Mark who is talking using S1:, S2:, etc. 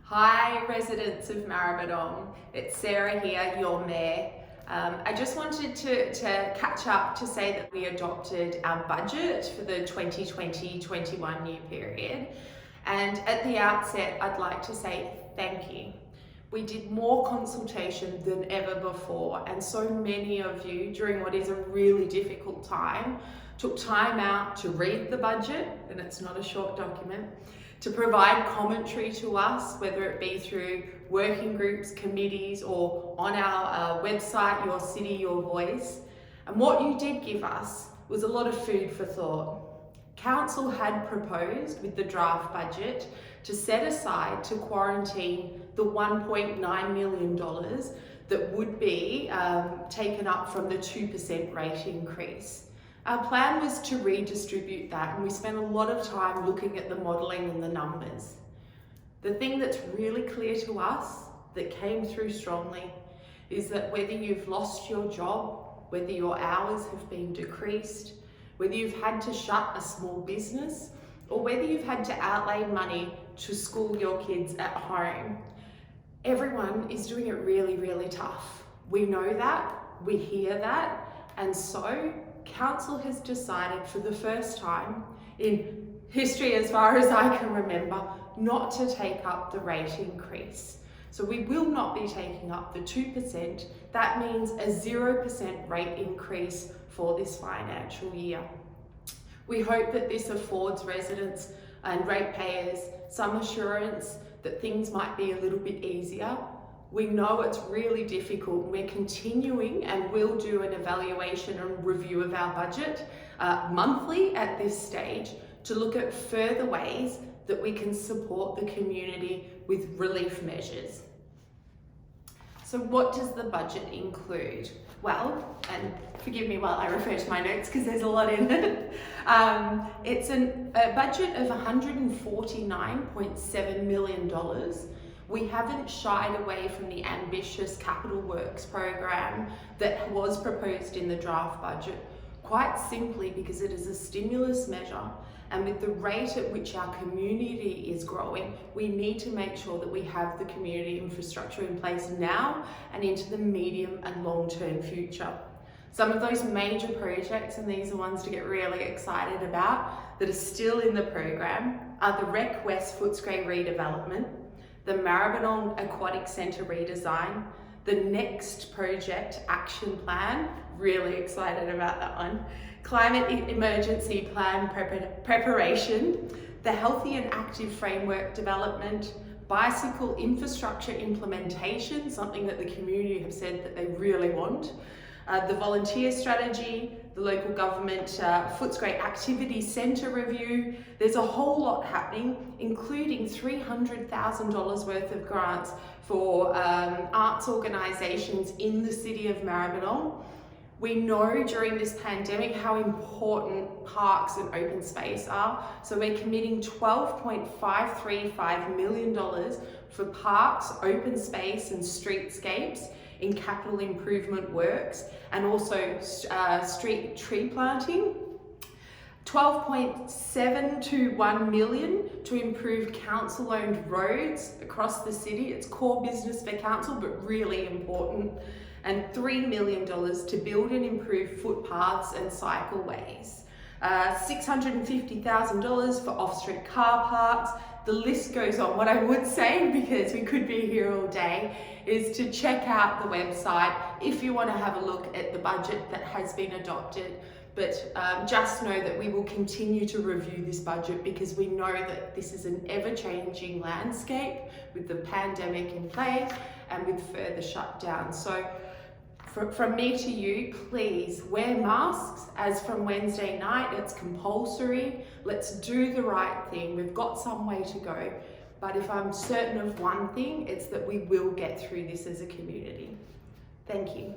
S1: Hi residents of Maribyrnong, it's Sarah here, your Mayor. I just wanted to catch up to say that we adopted our budget for the 2020-21 new period. And at the outset, I'd like to say thank you. We did more consultation than ever before, and so many of you, during what is a really difficult time, took time out to read the budget, and it's not a short document, to provide commentary to us, whether it be through working groups, committees, or on our website, Your City, Your Voice. And what you did give us was a lot of food for thought. Council had proposed with the draft budget to set aside to quarantine the $1.9 million that would be taken up from the 2% rate increase. Our plan was to redistribute that, and we spent a lot of time looking at the modelling and the numbers. The thing that's really clear to us, that came through strongly, is that whether you've lost your job, whether your hours have been decreased, whether you've had to shut a small business, or whether you've had to outlay money to school your kids at home, everyone is doing it really, really tough. We know that, we hear that, and so Council has decided for the first time in history, as far as I can remember, not to take up the rate increase. So we will not be taking up the 2%. That means a 0% rate increase for this financial year. We hope that this affords residents and ratepayers some assurance that things might be a little bit easier. We know it's really difficult. We're continuing and will do an evaluation and review of our budget monthly at this stage to look at further ways that we can support the community with relief measures. So what does the budget include? Well, and forgive me while I refer to my notes because there's a lot in it. It's a budget of $149.7 million. We haven't shied away from the ambitious capital works program that was proposed in the draft budget, quite simply because it is a stimulus measure, and with the rate at which our community is growing, we need to make sure that we have the community infrastructure in place now and into the medium and long-term future. Some of those major projects, and these are ones to get really excited about, that are still in the program, are the Rec West Footscray redevelopment, the Maribyrnong Aquatic Centre redesign, the next project action plan, really excited about that one, climate emergency plan preparation, the healthy and active framework development, bicycle infrastructure implementation, something that the community have said that they really want, the volunteer strategy, the local government Footscray Activity Centre review. There's a whole lot happening, including $300,000 worth of grants for arts organisations in the city of Maribyrnong. We know during this pandemic how important parks and open space are, so we're committing $12.535 million for parks, open space and streetscapes in capital improvement works, and also street tree planting. $12.721 million to improve council-owned roads across the city. It's core business for council, but really important. And $3 million to build and improve footpaths and cycleways. $650,000 for off-street car parks. The list goes on. What I would say, because we could be here all day, is to check out the website if you want to have a look at the budget that has been adopted. But just know that we will continue to review this budget because we know that this is an ever-changing landscape with the pandemic in play and with further shutdowns. So from me to you, please wear masks. As from Wednesday night, it's compulsory. Let's do the right thing. We've got some way to go. But if I'm certain of one thing, it's that we will get through this as a community. Thank you.